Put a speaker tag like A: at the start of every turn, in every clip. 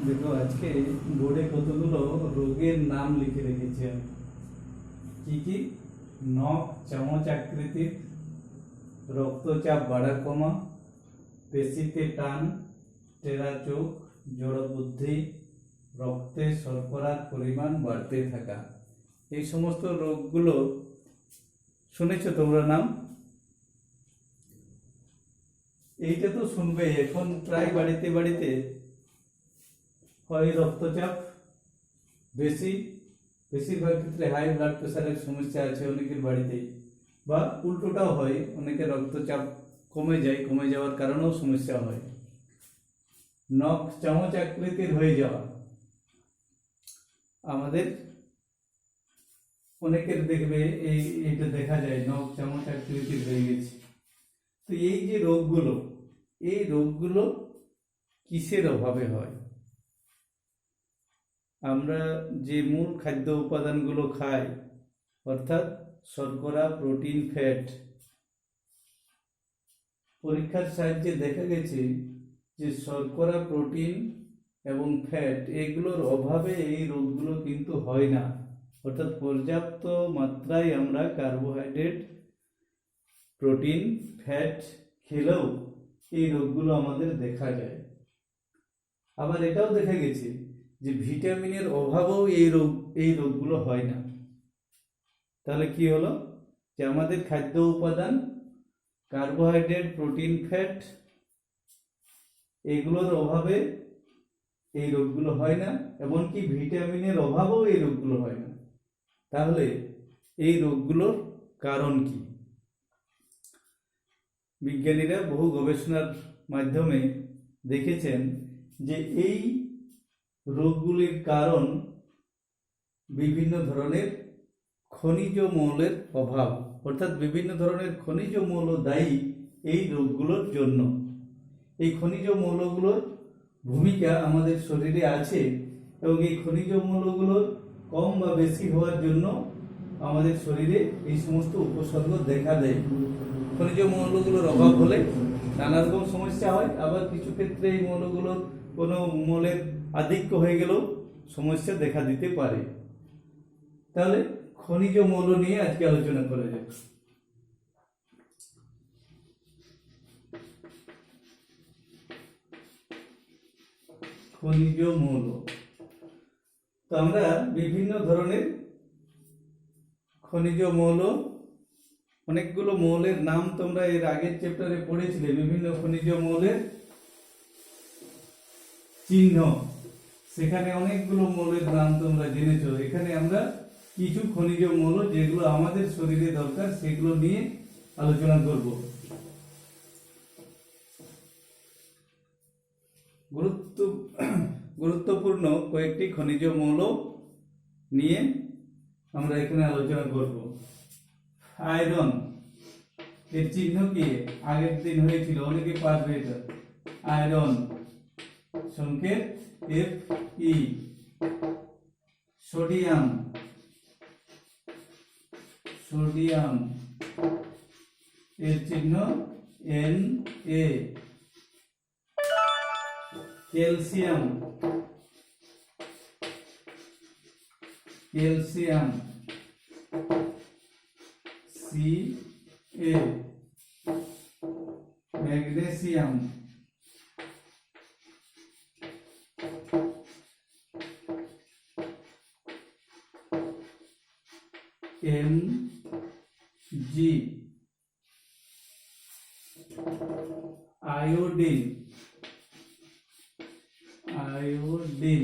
A: দেখো আজকে বোর্ডে কতগুলো রোগের নাম লিখে রেখেছি আমি। কি কি? নখ চামচ আকৃতির, রক্তচাপ বাড়া কমা, পেশিতে টান, টেরা চোখ, জড় বুদ্ধি, রক্তে শর্করার পরিমাণ বাড়তে থাকা। এই সমস্ত রোগগুলো শুনেছো তোমরা নাম? এইটা তো শুনবে এখন প্রায় বাড়িতে বাড়িতে হয় রক্তচাপ বেশি, বেশিরভাগ ক্ষেত্রে হাই ব্লাড প্রেশারের সমস্যা আছে অনেকের বাড়িতেই, বা উল্টোটাও হয়, অনেকের রক্তচাপ কমে যায়, কমে যাওয়ার কারণেও সমস্যা হয়। নখ চামচ আকৃতির হয়ে যাওয়া, আমাদের অনেকের দেখবে এইটা দেখা যায়, নখ চামচ আকৃতির হয়ে গেছে। তো এই যে রোগগুলো, এই রোগগুলো কিসের অভাবে হয়? আমরা যে মূল খাদ্য উপাদানগুলো খাই, অর্থাৎ শর্করা, প্রোটিন, ফ্যাট, পরীক্ষার সাহায্যে দেখা গেছে যে শর্করা, প্রোটিন এবং ফ্যাট এগুলোর অভাবে এই রোগগুলো কিন্তু হয় না। অর্থাৎ পর্যাপ্ত মাত্রায় আমরা কার্বোহাইড্রেট, প্রোটিন, ফ্যাট খেলেও এই রোগগুলো আমাদের দেখা যায়। আবার এটাও দেখা গেছে যে ভিটামিনের অভাবেও এই রোগগুলো হয় না। তাহলে কি হলো? যে আমাদের খাদ্য উপাদান কার্বোহাইড্রেট, প্রোটিন, ফ্যাট এগুলোর অভাবে এই রোগগুলো হয় না, এমনকি ভিটামিনের অভাবেও এই রোগগুলো হয় না। তাহলে এই রোগগুলোর কারণ কি? বিজ্ঞানীরা বহু গবেষণার মাধ্যমে দেখেছেন যে এই রোগগুলির কারণ বিভিন্ন ধরনের খনিজ মৌলের অভাব, অর্থাৎ বিভিন্ন ধরনের খনিজ মৌল দায়ী এই রোগগুলোর জন্য। এই খনিজ মৌলগুলোর ভূমিকা আমাদের শরীরে আছে এবং এই খনিজ মৌলগুলোর কম বা বেশি হওয়ার জন্য আমাদের শরীরে এই সমস্ত উপসর্গ দেখা দেয়। খনিজ মৌলগুলোর অভাব হলে নানা রকম সমস্যা হয়, আবার কিছু ক্ষেত্রে এই মৌলগুলোর কোনো মৌলের আধিক্য হয়ে গেলেও সমস্যা দেখা দিতে পারে। তাহলে খনিজ মৌল নিয়ে আজকে আলোচনা করা যাক। খনিজ মৌল, তো আমরা বিভিন্ন ধরনের খনিজ মৌল, অনেকগুলো মৌলের নাম তোমরা এর আগের চ্যাপ্টারে পড়েছিলে। বিভিন্ন খনিজ মৌলের চিহ্ন, সেখানে অনেকগুলো মৌলের নাম তোমরা জেনেছো। এখানে আমরা কিছু খনিজ মৌল যেগুলো আমাদের শরীরে দরকার সেগুলো নিয়ে আলোচনা করব। গুরুত্বপূর্ণ কয়েকটি খনিজ মৌল নিয়ে আমরা এখানে আলোচনা করব। আয়রন, এর চিহ্ন কি? আগের দিন হয়েছিল, অনেকে পারবে এটা। আয়রন, সংকেত এফ ই। সোডিয়াম, সোডিয়াম এর চিহ্ন N A. Calcium, calcium C A. Magnesium, M G. Iodine, iodine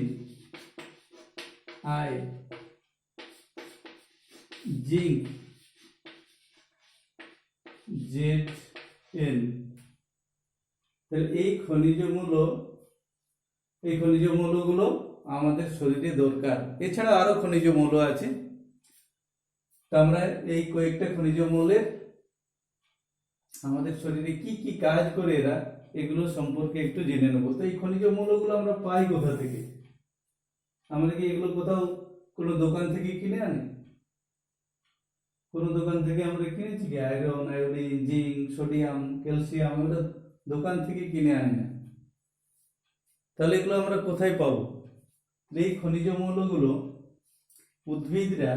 A: I. Zinc Z N. তাহলে এই খনিজ মৌলগুলো আমাদের শরীরে দরকার। এছাড়া আরো খনিজ মৌল আছে, তো আমরা এই কয়েকটা খনিজ মৌলের আমাদের শরীরে কি কি কাজ করে এরা, এগুলো সম্পর্কে একটু জেনে নেবো। তো এই খনিজ মৌলগুলো আমরা পাই কোথা থেকে? আমরা কি এগুলো কোথাও কোনো দোকান থেকে কিনে আনি? কোনো দোকান থেকে আমরা কিনেছি কি? Iron, iodine, zinc, sodium, calcium, আমরা দোকান থেকে কিনে আনি না। তাহলে এগুলো আমরা কোথায় পাবো? এই খনিজ মৌলগুলো উদ্ভিদরা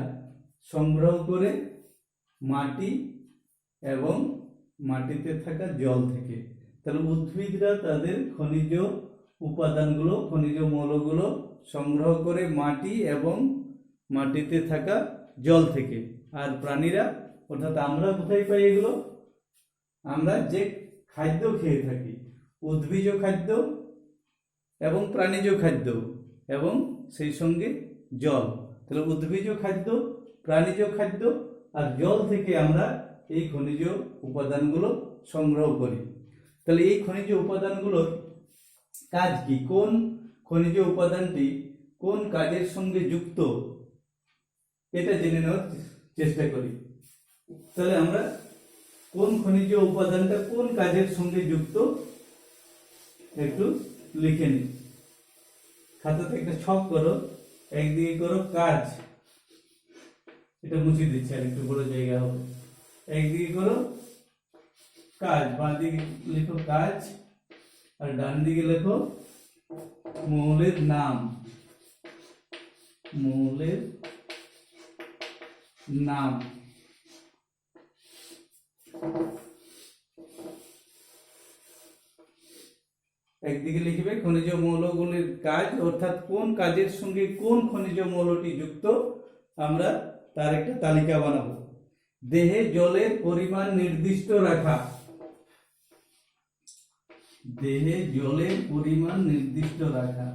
A: সংগ্রহ করে মাটি এবং মাটিতে থাকা জল থেকে। তাহলে উদ্ভিদরা তাদের খনিজ উপাদানগুলো, খনিজ মৌলগুলো সংগ্রহ করে মাটি এবং মাটিতে থাকা জল থেকে। আর প্রাণীরা অর্থাৎ আমরা কোথায় পাই এগুলো? আমরা যে খাদ্য খেয়ে থাকি, উদ্ভিজ খাদ্য এবং প্রাণীজ খাদ্য এবং সেই সঙ্গে জল। তাহলে উদ্ভিজ খাদ্য, প্রাণীজ খাদ্য আর জল থেকে আমরা এই খনিজ উপাদানগুলো সংগ্রহ করি। তাহলে এই খনিজ উপাদানগুলোর কাজ কি? কোন খনিজ উপাদানটি কোন কাজের সঙ্গে যুক্ত, এটা জেনে নেওয়ার চেষ্টা করি। তাহলে আমরা কোন খনিজ উপাদানটা কোন কাজের সঙ্গে যুক্ত একটু লিখে নিই। খাতাতে একটা ছক করো, একদিকে করো কাজ, এটা মুছে দিচ্ছি আর একটু বড় জায়গা হবে। একদিকে করো কাজ, বাঁ দিকে লিখো কাজ, আর ডান দিকে লেখো মৌলের নাম। মৌলের নাম। একদিকে লিখবে খনিজ মৌলগুলির কাজ, অর্থাৎ কোন কাজের সঙ্গে কোন খনিজ মৌলটি যুক্ত, আমরা তার একটা তালিকা বানাবো। দেহে জলের পরিমাণ নির্দিষ্ট রাখা। দেহে জলের পরিমাণ নির্দিষ্ট রাখা।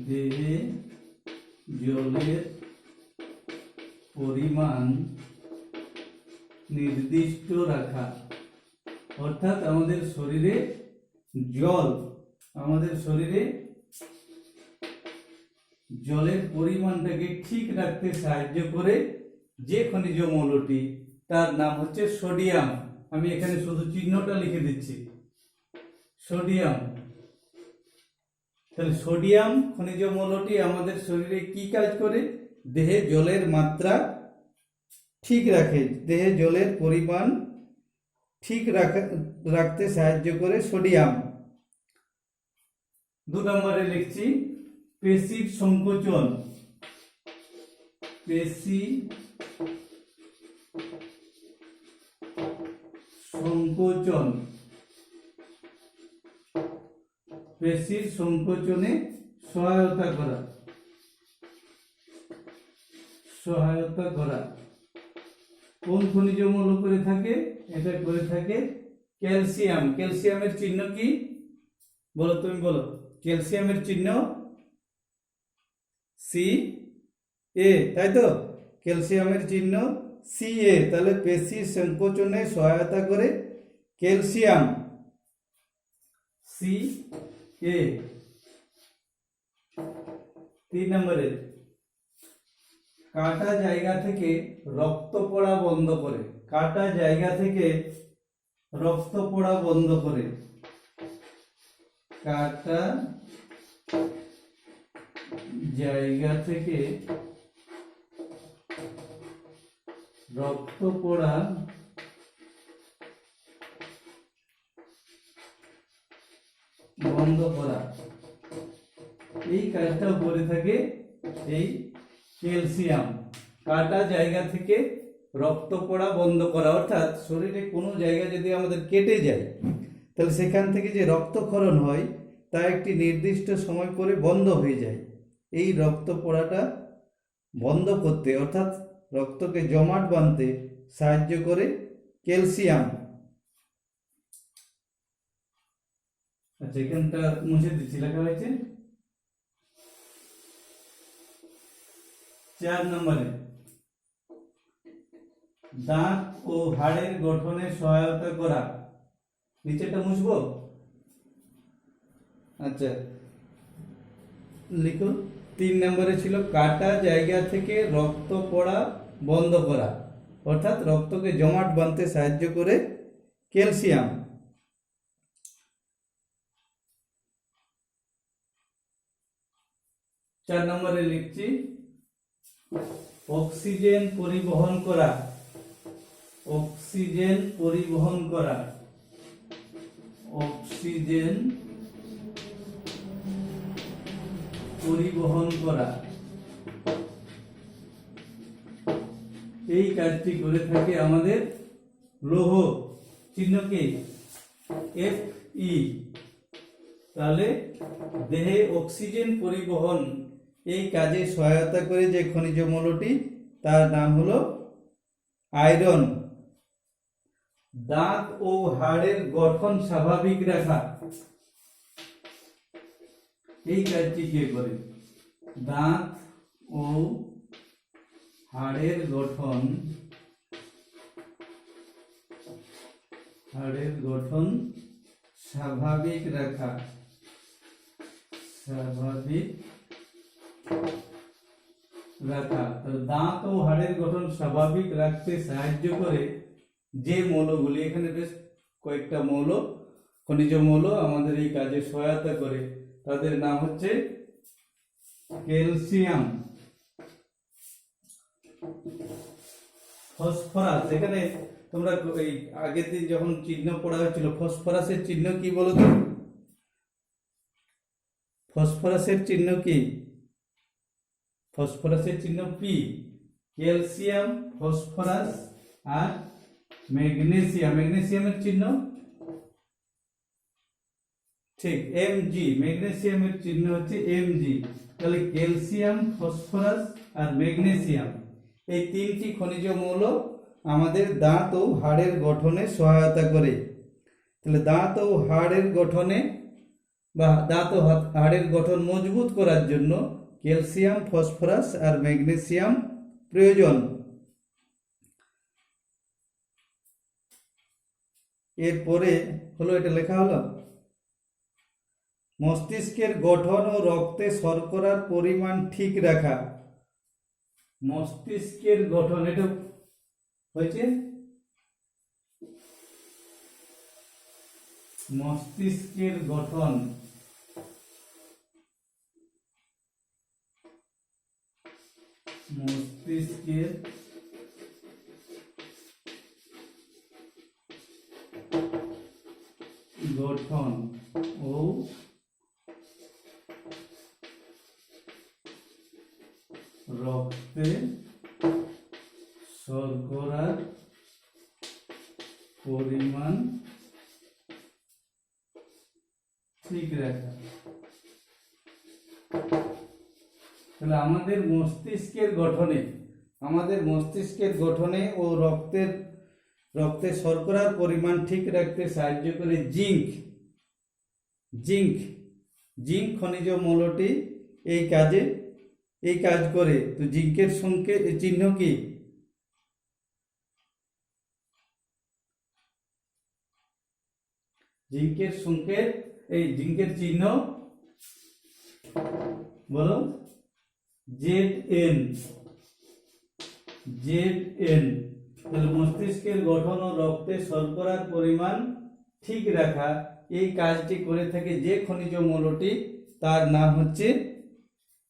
A: দেহে জলের পরিমাণ নির্দিষ্ট রাখা, অর্থাৎ আমাদের শরীরে জল, আমাদের শরীরে জলের পরিমাণটাকে ঠিক রাখতে সাহায্য করে যে খনিজ মৌলটি, তার নাম হচ্ছে সোডিয়াম। আমি এখানে শুধু চিহ্নটা লিখে দিচ্ছি, সোডিয়াম। তাহলে সোডিয়াম খনিজ মৌলটি আমাদের শরীরে কি কাজ করে? দেহে জলের মাত্রা ঠিক রাখে, দেহে জলের পরিমাণ ঠিক রাখতে সাহায্য করে সোডিয়াম। 2 নম্বরে লিখছি পেশির সংকোচন। পেশি সংকোচন। পেশির সংকোচনে সহায়তা করা। সহায়তা করা কোন খনিজ মৌল করে থাকে? এটা করে থাকে ক্যালসিয়াম। ক্যালসিয়ামের চিহ্ন কি বলো, তুমি বলো। ক্যালসিয়ামের চিহ্ন Ca, তাই তো? ক্যালসিয়ামের চিহ্ন Ca। তাহলে পেশির সংকোচনে সহায়তা করে ক্যালসিয়াম, Ca। 3 নম্বরে কাটা জায়গা থেকে রক্ত পড়া বন্ধ করে। কাটা জায়গা থেকে রক্ত পড়া বন্ধ করে। কাটা জায়গা থেকে রক্ত পড়া বন্ধ করা, এই কাজটা করে থাকে এই ক্যালসিয়াম। কাটা জায়গা থেকে রক্ত পড়া বন্ধ করা, অর্থাৎ শরীরে কোনো জায়গা যদি আমাদের কেটে যায়, তাহলে সেখান থেকে যে রক্তক্ষরণ হয় তা একটি নির্দিষ্ট সময় পরে বন্ধ হয়ে যায়। এই রক্ত পড়াটা বন্ধ করতে, অর্থাৎ রক্তকে জমাট বাঁধতে সাহায্য করে ক্যালসিয়াম। আচ্ছা, এখানটা মুছে দিচ্ছি, লেখা হয়েছে। 4 নম্বরে দাঁত ও হাড়ের গঠনে সহায়তা করা। নিচেটা মুছবো। আচ্ছা, লিখো। 3 নম্বরে ছিল কাটা জায়গা থেকে রক্ত পড়া বন্ধ করা, অর্থাৎ রক্তকে জমাট বাঁধতে সাহায্য করে ক্যালসিয়াম। 4 নম্বরে লিখছি অক্সিজেন পরিবহন করা। অক্সিজেন পরিবহন করা। অক্সিজেন পরিবহন করা, এই কাজটি করে থাকে আমাদের লৌহ চিহ্নকে Fe। তাহলে দেহে অক্সিজেন পরিবহন এই কাজে সহায়তা করে যে খনিজ মৌলটি তার নাম হলো আয়রন। দাঁত ও হাড়ের গঠন স্বাভাবিক রাখা, এই কাজটি কে করে? দাঁত ও হাড়ের গঠন স্বাভাবিক রাখা, তো দাঁত ও হাড়ের গঠন স্বাভাবিক রাখতে সাহায্য করে যে মৌলগুলি, এখানে বেশ কয়েকটা মৌল, খনিজ মৌল আমাদের এই কাজে সহায়তা করে, তাদের নাম হচ্ছে ক্যালসিয়াম, ফসফরাস। এখানে তোমরা এই আগের দিন যখন চিহ্ন পড়া হয়েছিল, ফসফরাসের চিহ্ন কি বলো তো? ফসফরাসের চিহ্ন কি? ফসফরাসের চিহ্ন পি। ক্যালসিয়াম, ফসফরাস আর ম্যাগনেসিয়াম, ম্যাগনেসিয়ামের চিহ্ন ঠিক Mg, ম্যাগনেসিয়ামের চিহ্ন হচ্ছে Mg। তাহলে ক্যালসিয়াম, ফসফরাস আর ম্যাগনেসিয়াম, এই তিনটি খনিজ মৌল আমাদের দাঁত ও হাড়ের গঠনে সহায়তা করে। তাহলে দাঁত ও হাড়ের গঠনে বা দাঁত ও হাড়ের গঠন মজবুত করার জন্য ক্যালসিয়াম, ফসফরাস আর ম্যাগনেসিয়াম প্রয়োজন। এরপরে হলো, এটা লেখা হলো মস্তিষ্কের গঠন ও রক্তে শর্করার পরিমাণ ঠিক রাখা। মস্তিষ্কের গঠন, এটা হয়েছে মস্তিষ্কের গঠন, মস্তিষ্কের গঠন ও রক্তে শর্করার পরিমাণ ঠিক রাখা। তাহলে আমাদের মস্তিষ্কের গঠনে ও রক্তে শর্করার পরিমাণ ঠিক রাখতে সাহায্য করে জিঙ্ক খনিজ মৌলটি এই কাজ করে। তো জিঙ্কের চিহ্ন কি? জিঙ্কের চিহ্ন বলো Zn। তাহলে মস্তিষ্কের গঠন ও রক্তে শর্করার পরিমাণ ঠিক রাখা, এই কাজটি করে থাকে যে খনিজ মৌলটি তার নাম হচ্ছে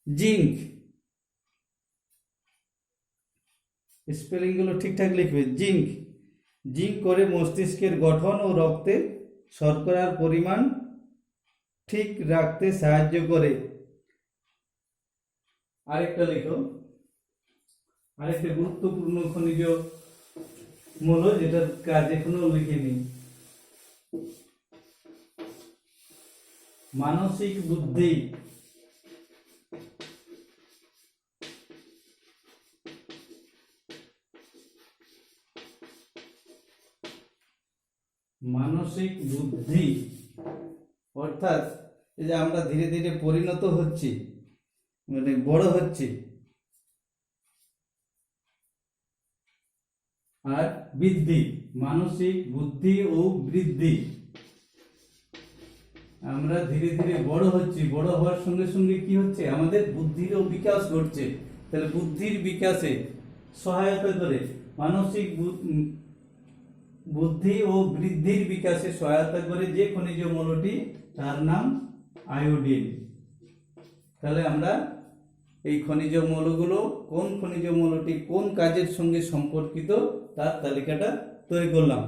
A: জিঙ্ক। স্পেলিং গুলো ঠিকঠাক লিখবে। জিঙ্ক করে মস্তিষ্কের গঠন ও রক্তে শর্করার পরিমাণ ঠিক রাখতে সাহায্য করে। আরেকটা লিখো, আরেকটা গুরুত্বপূর্ণ খনিজ মৌল যেটার কাজ এখনো লিখিনি, মানসিক বুদ্ধি। মানসিক বুদ্ধি অর্থাৎ এই যে আমরা ধীরে ধীরে পরিণত হচ্ছি, মানে বড় হচ্ছি, আর বৃদ্ধি, মানসিক বুদ্ধি ও বৃদ্ধি। আমরা ধীরে ধীরে বড় হচ্ছি, বড় হওয়ার সঙ্গে সঙ্গে কি হচ্ছে? আমাদের বুদ্ধিরও বিকাশ ঘটছে। তাহলে বুদ্ধির বিকাশে সহায়তা করে, মানসিক বুদ্ধি ও বৃদ্ধির বিকাশে সহায়তা করে যে খনিজ মৌলটি তার নাম আয়োডিন। তাহলে আমরা এই খনিজ মৌলগুলো, কোন খনিজ মৌলটি কোন কাজের সঙ্গে সম্পর্কিত তার তালিকাটা তৈরি করলাম।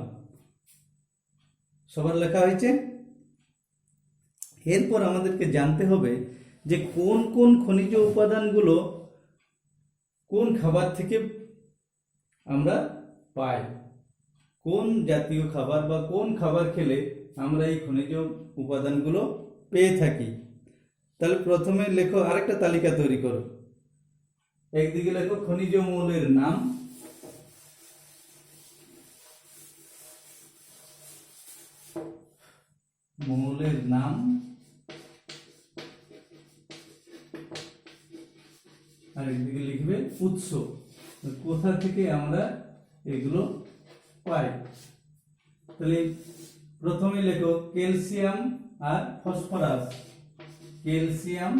A: সবার লেখা হয়েছে। এরপর আমাদেরকে জানতে হবে যে কোন কোন খনিজ উপাদানগুলো কোন খাবার থেকে আমরা পাই, কোন জাতীয় খাবার বা কোন খাবার খেলে আমরা এই খনিজ উপাদানগুলো পেয়ে থাকি। তাহলে প্রথমে লেখো, আরেকটা তালিকা তৈরি করো। একদিকে লেখো খনিজ মৌলের নাম, মৌলের নাম, আর একদিকে লিখবে উৎস, কোথা থেকে আমরা এগুলো পাই। তাহলে প্রথমে লেখো ক্যালসিয়াম আর ফসফরাস। ক্যালসিয়াম,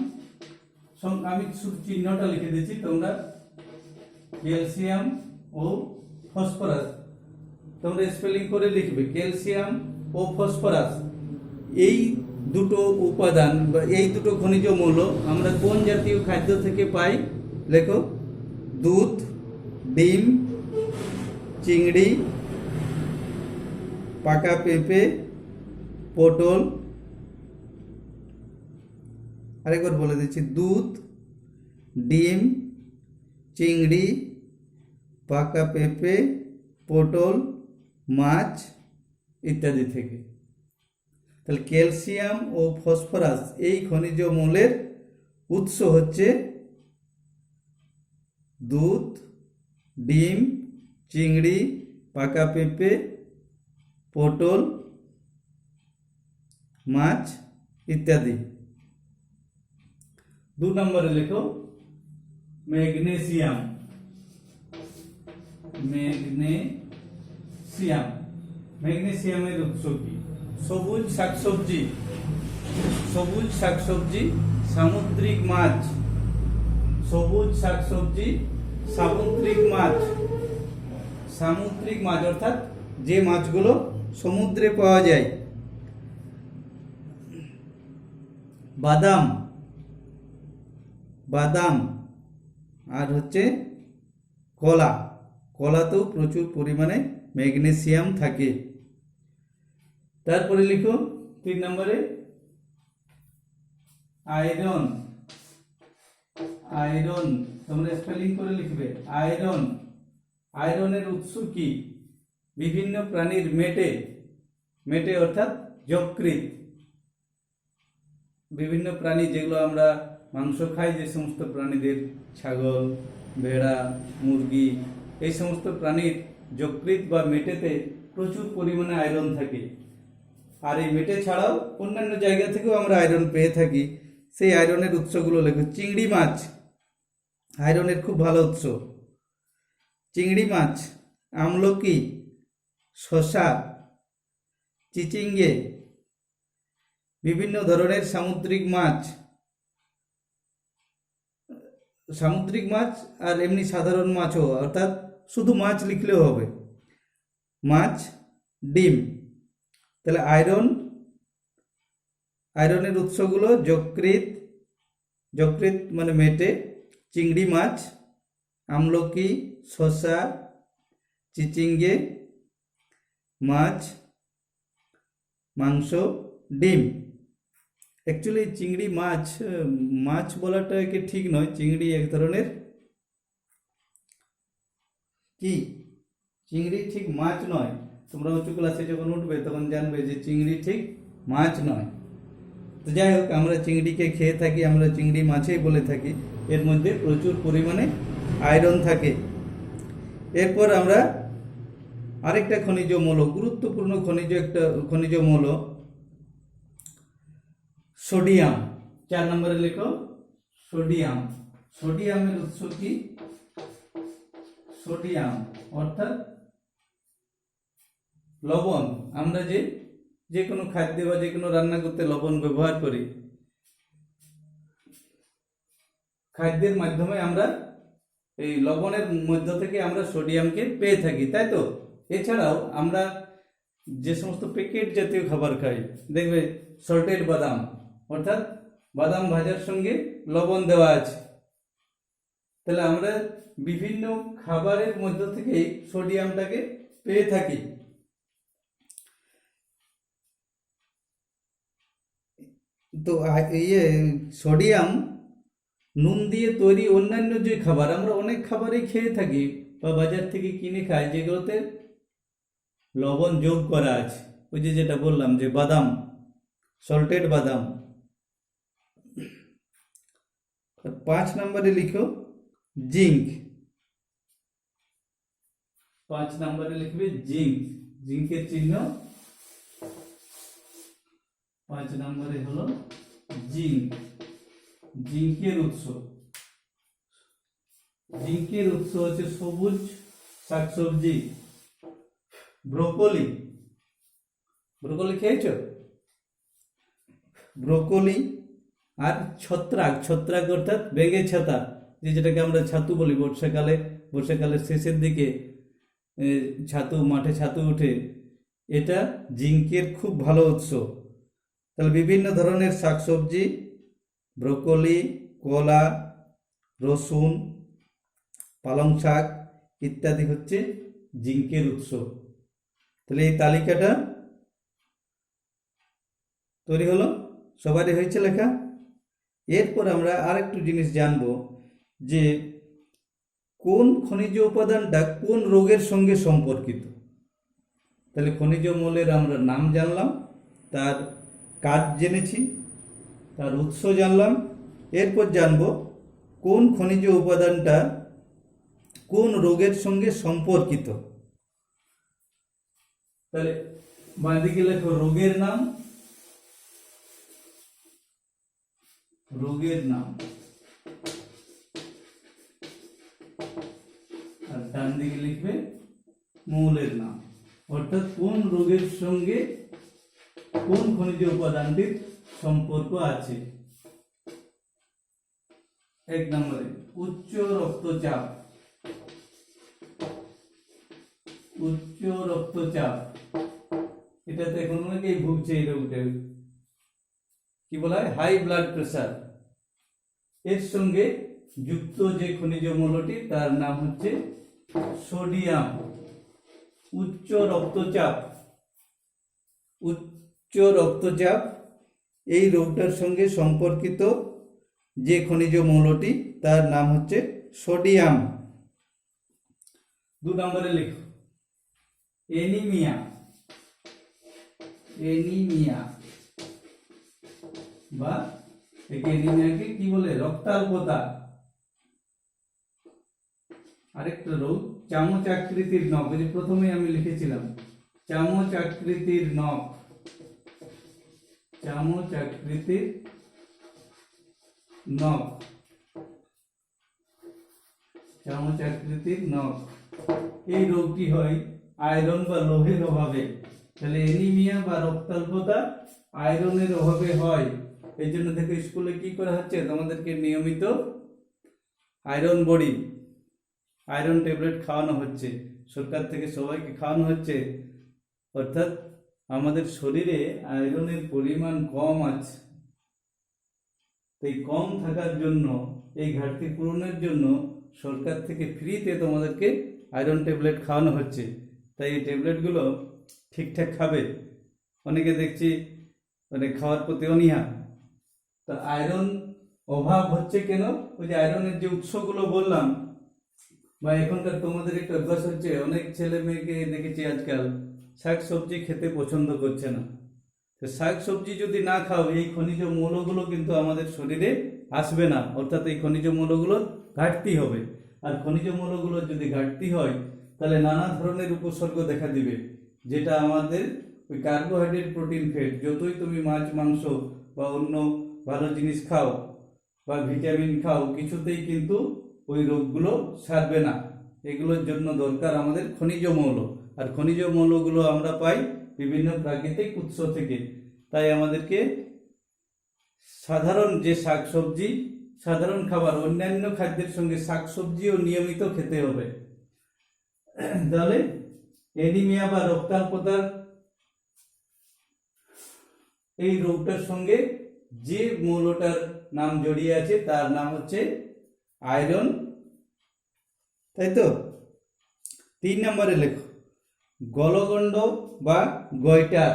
A: আমি শুধু চিহ্নটা লিখে দিচ্ছি, তোমরা ক্যালসিয়াম ও ফসফরাস তোমরা স্পেলিং করে লিখবে। ক্যালসিয়াম ও ফসফরাস এই দুটো উপাদান বা এই দুটো খনিজ মৌল আমরা কোন জাতীয় খাদ্য থেকে পাই? লেখো দুধ, ডিম, চিংড়ি, পাকা পেঁপে, পটল। আরেকবার বলে দিচ্ছি, দুধ, ডিম, চিংড়ি, পাকা পেঁপে, পটল, মাছ ইত্যাদি থেকে। তাহলে ক্যালসিয়াম ও ফসফরাস এই খনিজ মৌলের উৎস হচ্ছে দুধ, ডিম, চিংড়ি, পাকা পেঁপে, পটল, মাছ ইত্যাদি। 2 নম্বরে লেখো ম্যাগনেসিয়াম। ম্যাগনেসিয়াম, ম্যাগনেসিয়ামের উৎস কি? সবুজ শাকসবজি, সবুজ শাকসবজি, সামুদ্রিক মাছ, সবুজ শাকসবজি, সামুদ্রিক মাছ। সামুদ্রিক মাছ অর্থাৎ যে মাছগুলো সমুদ্রে পাওয়া যায়। বাদাম, বাদাম, আর হচ্ছে কলা। কলাতেও প্রচুর পরিমাণে ম্যাগনেসিয়াম থাকে। তারপরে লিখো 3 নম্বরে আয়রন। আয়রন তোমরা স্পেলিং করে লিখবে। আয়রন, আয়রনের উৎস কি? বিভিন্ন প্রাণীর মেটে, মেটে অর্থাৎ যকৃৎ। বিভিন্ন প্রাণী যেগুলো আমরা মাংস খাই, যে সমস্ত প্রাণীদের, ছাগল, ভেড়া, মুরগি, এই সমস্ত প্রাণীর যকৃৎ বা মেটেতে প্রচুর পরিমাণে আয়রন থাকে। আর এই মেটে ছাড়াও অন্যান্য জায়গা থেকেও আমরা আয়রন পেয়ে থাকি। সেই আয়রনের উৎসগুলো লেখো। চিংড়ি মাছ আয়রনের খুব ভালো উৎস। চিংড়ি মাছ, আমলকি, শসা, চিচিঙ্গে, বিভিন্ন ধরনের সামুদ্রিক মাছ, সামুদ্রিক মাছ আর এমনি সাধারণ মাছও, অর্থাৎ শুধু মাছ লিখলেও হবে। মাছ, ডিম। তাহলে আয়রন, আয়রনের উৎসগুলো যকৃৎ, যকৃৎ মানে মেটে, চিংড়ি মাছ, আমলকি, শসা, চিচিঙ্গে, মাছ, মাংস, ডিম। অ্যাকচুয়ালি চিংড়ি মাছ, মাছ বলাটা কি ঠিক নয়। চিংড়ি এক ধরনের কি, চিংড়ি ঠিক মাছ নয়। তোমরা উঁচু ক্লাসে যখন উঠবে তখন জানবে যে চিংড়ি ঠিক মাছ নয়। তো যাই হোক, আমরা চিংড়িকে খেয়ে থাকি, আমরা চিংড়ি মাছেই বলে থাকি। এর মধ্যে প্রচুর পরিমাণে আয়রন থাকে। এরপর আমরা আরেকটা খনিজ মৌল, গুরুত্বপূর্ণ একটা খনিজ মৌল সোডিয়াম। 4 নম্বরে লেখো সোডিয়াম। সোডিয়ামের উৎস কি? সোডিয়াম অর্থাৎ লবণ। আমরা যে কোনো খাদ্য বা যে কোনো রান্না করতে লবণ ব্যবহার করি। খাদ্যের মাধ্যমে আমরা এই লবণের মধ্য থেকে আমরা সোডিয়ামকে পেয়ে থাকি, তাই তো? এছাড়াও আমরা যে সমস্ত প্যাকেট জাতীয় খাবার খাই, দেখবে সল্টেড বাদাম, অর্থাৎ বাদাম ভাজার সঙ্গে লবণ দেওয়া আছে। তাহলে আমরা বিভিন্ন খাবারের মধ্য থেকে সোডিয়ামটাকে পেয়ে থাকি। তো সোডিয়াম নুন দিয়ে তৈরি অন্যান্য যে খাবার, আমরা অনেক খাবারই খেয়ে থাকি বা বাজার থেকে কিনে খাই যেগুলোতে লবণ যোগ করা আছে। ওই যে যেটা বললাম যে বাদাম, সল্টেড বাদাম। 5 নম্বরে লিখো জিঙ্ক। 5 নম্বরে লিখবে জিঙ্ক। জিঙ্কের চিহ্ন 5 নম্বরে হলো জিঙ্ক। জিঙ্কের উৎস, জিঙ্কের উৎস হচ্ছে সবুজ শাকসবজি, ব্রোকলি। ব্রোকলি খেয়েছো? ব্রোকলি আর ছত্রাক। ছত্রাক অর্থাৎ বেগে ছাতা, যেটাকে আমরা ছাতু বলি। বর্ষাকালের শেষের দিকে ছাতু, মাঠে ছাতু উঠে, এটা জিঙ্কের খুব ভালো উৎস। তাহলে বিভিন্ন ধরনের শাকসবজি, ব্রোকলি, কলা, রসুন, পালং শাক ইত্যাদি হচ্ছে জিঙ্কের উৎস। তাহলে এই তালিকাটা তৈরি হলো, সবারই হয়েছে লেখা। এরপর আমরা আরেকটু জিনিস জানব যে কোন খনিজ উপাদানটা কোন রোগের সঙ্গে সম্পর্কিত। তাহলে খনিজ মৌলের আমরা নাম জানলাম, তার কাজ জেনেছি, তার উৎস জানলাম। এরপর জানব কোন খনিজ উপাদানটা কোন রোগের সঙ্গে সম্পর্কিত। তাহলে বাঁদিকে লেখো রোগের নাম, রোগের নাম, আর ডান দিকে লিখবে মৌলের নাম, অর্থাৎ কোন রোগের সঙ্গে কোন খনিজ উপাদানটির সম্পর্ক আছে। 1 নম্বরে উচ্চ রক্তচাপ। উচ্চ রক্তচাপ, এটাতে এখন অনেকেই ভুগছে এই রোগটা, কি বলা হয়, হাই ব্লাড প্রেসার। এর সঙ্গে যুক্ত যে খনিজ মৌলটি তার নাম হচ্ছে সোডিয়াম। উচ্চ রক্তচাপ, উচ্চ রক্তচাপ এই রোগটার সঙ্গে সম্পর্কিত যে খনিজ মৌলটি তার নাম হচ্ছে সোডিয়াম। 2 নম্বরে লিখো এনিমিয়া। এনিমিয়া বা এনিমিয়াকে কি বলে, রক্তাল্পতা। আরেকটা রোগ চামচ আকৃতির নখ, যে প্রথমে আমি লিখেছিলাম চামচ আকৃতির নখ। চামচ আকৃতির নখ, চামচ আকৃতির নখ। এই রোগটি হয় আয়রন বা লোহের অভাবে। তাহলে এনিমিয়া বা রক্তাল্পতা আয়রনের অভাবে হয়। এই জন্য থেকে স্কুলে কি করা হচ্ছে, তোমাদেরকে নিয়মিত আয়রন বড়ি, আয়রন ট্যাবলেট খাওয়ানো হচ্ছে, সরকার থেকে সবাইকে খাওয়ানো হচ্ছে। অর্থাৎ আমাদের শরীরে আয়রনের পরিমাণ কম আছে, তাই কম থাকার জন্য, এই ঘাটতি পূরণের জন্য সরকার থেকে ফ্রিতে তোমাদেরকে আয়রন ট্যাবলেট খাওয়ানো হচ্ছে। তাই এই ট্যাবলেটগুলো ঠিকঠাক খাবে। অনেকে দেখছি মানে খাওয়ার প্রতি অনীহা। তা আয়রন অভাব হচ্ছে কেন? ওই যে আয়রনের যে উৎসগুলো বললাম, বা এখনকার তোমাদের একটা অভ্যাস হচ্ছে, অনেক ছেলে মেয়েকে দেখেছি আজকাল শাক সবজি খেতে পছন্দ করছে না। তো শাক সবজি যদি না খাও, এই খনিজ মৌলগুলো কিন্তু আমাদের শরীরে আসবে না, অর্থাৎ এই খনিজ মৌলগুলোর ঘাটতি হবে। আর খনিজ মৌলগুলো যদি ঘাটতি হয় তাহলে নানা ধরনের উপসর্গ দেখা দিবে, যেটা আমাদের ওই কার্বোহাইড্রেট, প্রোটিন, ফ্যাট, যতই তুমি মাছ মাংস বা অন্য ভালো জিনিস খাও বা ভিটামিন খাও, কিছুতেই কিন্তু ওই রোগগুলো সারবে না। এগুলোর জন্য দরকার আমাদের খনিজ মৌল। আর খনিজ মৌলগুলো আমরা পাই বিভিন্ন প্রাকৃতিক উৎস থেকে। তাই আমাদেরকে সাধারণ যে শাকসবজি, সাধারণ খাবার, অন্যান্য খাদ্যের সঙ্গে শাকসবজিও নিয়মিত খেতে হবে। তাহলে এনিমিয়া বা রক্তাল্পতার এই রোগটার সঙ্গে যে মৌলটার নাম জড়িয়ে আছে তার নাম হচ্ছে আয়রন, তাই তো। 3 নম্বরে লেখো গলগণ্ড বা গয়টার।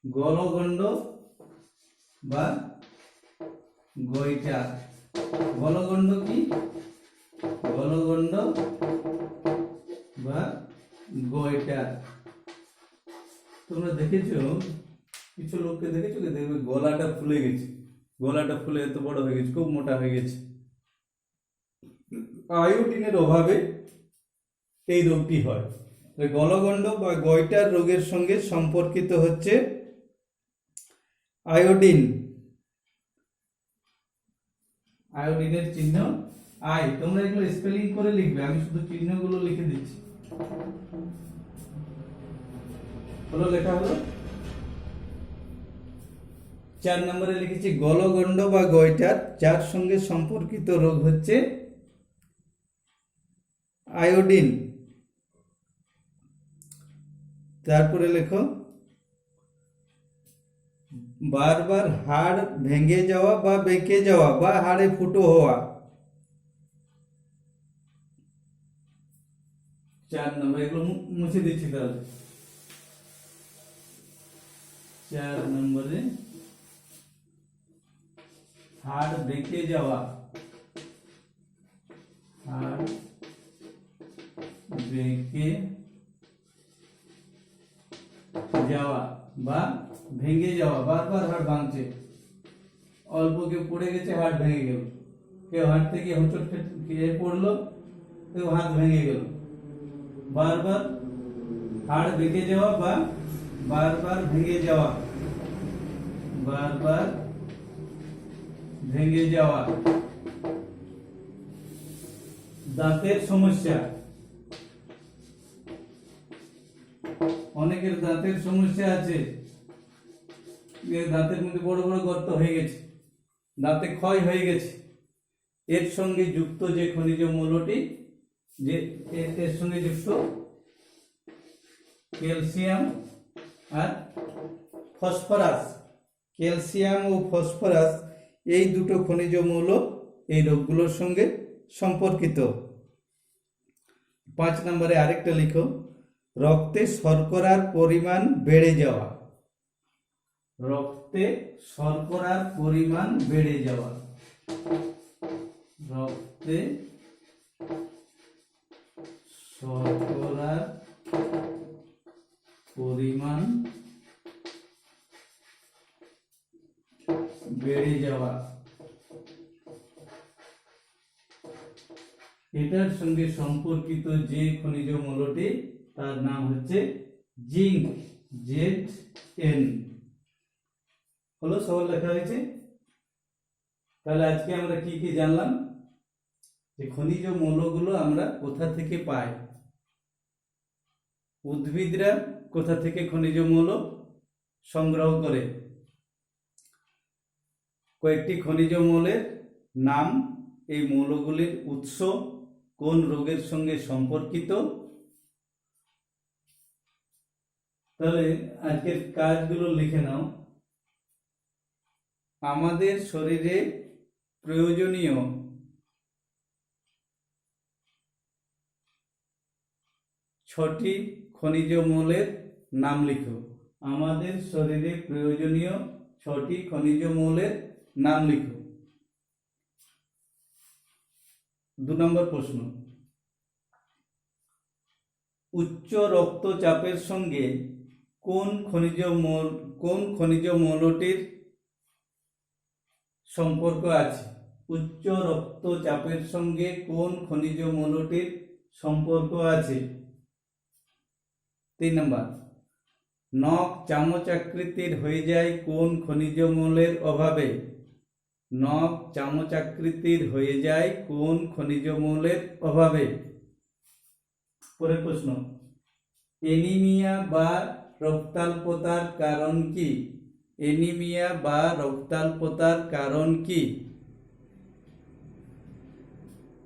A: গলগণ্ড বা গয়টার। গলগণ্ড কি? গলগণ্ড বা গয়টার। তোমরা দেখেছো, কিছু লোককে দেখেছো কি, দেখবে গলাটা ফুলে গেছে, গলাটা ফুলে এত বড় হয়ে গেছে, খুব মোটা হয়ে গেছে। আয়োডিনের অভাবে এই রোগটি হয়। গলগণ্ড বা গয়টার রোগের সঙ্গে সম্পর্কিত হচ্ছে আয়োডিন। আয়োডিনের চিহ্ন আই। তোমরা এগুলো স্পেলিং করে লিখবে, আমি শুধু চিহ্নগুলো লিখে দিচ্ছি। হলো, লেখা হলো। 4 নম্বরে লিখেছি গলগণ্ড বা গয়টার যার সঙ্গে সম্পর্কিত রোগ হচ্ছে আয়োডিন। তারপরে লেখো বারবার হাড় ভেঙে যাওয়া বা বেঁকে যাওয়া বা হাড়ে ফুটো হওয়া। 4 নম্বর, এগুলো মুছে দিচ্ছি তাহলে। 4 নম্বরে হাড় বেঁকে যাওয়া, হাড় বেঁকে যাওয়া বা ভেঙে যাওয়া। বারবার হাড় ভাঙছে, অল্প কেউ পড়ে গেছে, হাড় ভেঙে গেল, কেউ হাড় থেকে হোঁচট খেয়ে পড়লো, কেউ হাত ভেঙে গেল। বারবার হাড় বেঁকে যাওয়া বা বারবার ভেঙে যাওয়া, বারবার ভেঙে যাওয়া। দাঁতের সমস্যা, অনেকের দাঁতের সমস্যা আছে, দাঁতের মধ্যে বড় বড় গর্ত হয়ে গেছে, দাঁতে ক্ষয় হয়ে গেছে। এর সঙ্গে যুক্ত যে খনিজ মৌলটি, যে এর সঙ্গে যুক্ত ক্যালসিয়াম আর ফসফরাস, ক্যালসিয়াম ও ফসফরাস, এই দুটো খনিজ মৌল এই রোগগুলোর সঙ্গে সম্পর্কিত। 5 নম্বরে আরেকটা লিখো রক্তে শর্করার পরিমাণ বেড়ে যাওয়া। রক্তে শর্করার পরিমাণ বেড়ে যাওয়া, রক্তে শর্করার পরিমাণ বেড়ে যাওয়া। এটার সঙ্গে সম্পর্কিত যে খনিজ মৌলটি তার নাম হচ্ছে জিঙ্ক, ZN। হলো, সব লেখা হয়েছে। তাহলে আজকে আমরা কি কি জানলাম, যে খনিজ মৌলগুলো আমরা কোথা থেকে পাই, উদ্ভিদরা কোথা থেকে খনিজ মৌল সংগ্রহ করে, কয়েকটি খনিজ মৌলের নাম, এই মৌলগুলির উৎস, কোন রোগের সঙ্গে সম্পর্কিত। তাহলে আজকের কাজগুলো লিখে নাও। আমাদের শরীরে প্রয়োজনীয় 6টি খনিজ মৌলের নাম লিখো। আমাদের শরীরে প্রয়োজনীয় 6টি খনিজ মৌলের নাম লিখো। 2 নম্বর প্রশ্ন, উচ্চ রক্তচাপের সঙ্গে কোন খনিজ মৌলটির সম্পর্ক আছে? উচ্চ রক্তচাপের সঙ্গে কোন খনিজ মৌলটির সম্পর্ক আছে? 3 নম্বর, নখ চামচ আকৃতির হয়ে যায় কোন খনিজ মৌলের অভাবে? নখ চামচ আকৃতির হয়ে যায় কোন খনিজ মৌলের অভাবে? পরের প্রশ্ন, অ্যানিমিয়া বা রক্তাল্পতার কারণ কি? অ্যানিমিয়া বা রক্তাল্পতার কারণ কি?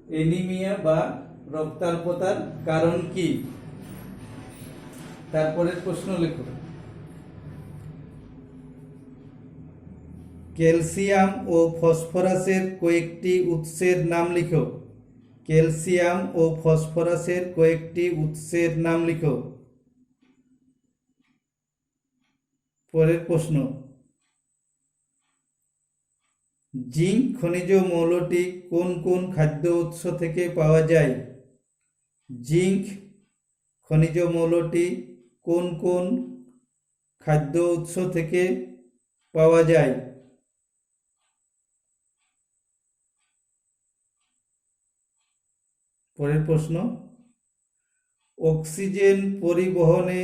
A: অ্যানিমিয়া বা রক্তাল্পতার কারণ কি? তারপরের প্রশ্ন লেখো, ক্যালসিয়াম ও ফসফরাসের কয়েকটি উৎসের নাম লিখো। ক্যালসিয়াম ও ফসফরাসের কয়েকটি উৎসের নাম লিখো। পরের প্রশ্ন, জিঙ্ক খনিজ মৌলটি কোন কোন খাদ্য উৎস থেকে পাওয়া যায়? জিঙ্ক খনিজ মৌলটি কোন কোন খাদ্য উৎস থেকে পাওয়া যায়? পরের প্রশ্ন, অক্সিজেন পরিবহনে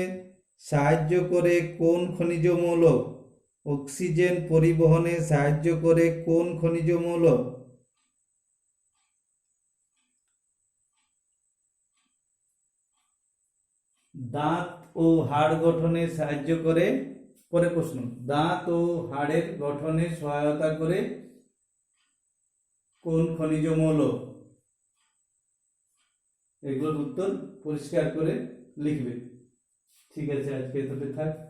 A: সাহায্য করে কোন খনিজ মৌল? অক্সিজেন পরিবহনে সাহায্য করে কোন খনিজ মৌল? দাঁত ও হাড় গঠনে সাহায্য করে। পরের প্রশ্ন, দাঁত ও হাড়ের গঠনে সহায়তা করে কোন খনিজ মৌল? এগুলোর উত্তর পরিষ্কার করে লিখবে। ঠিক আছে, আজকে এতটুকু থাক।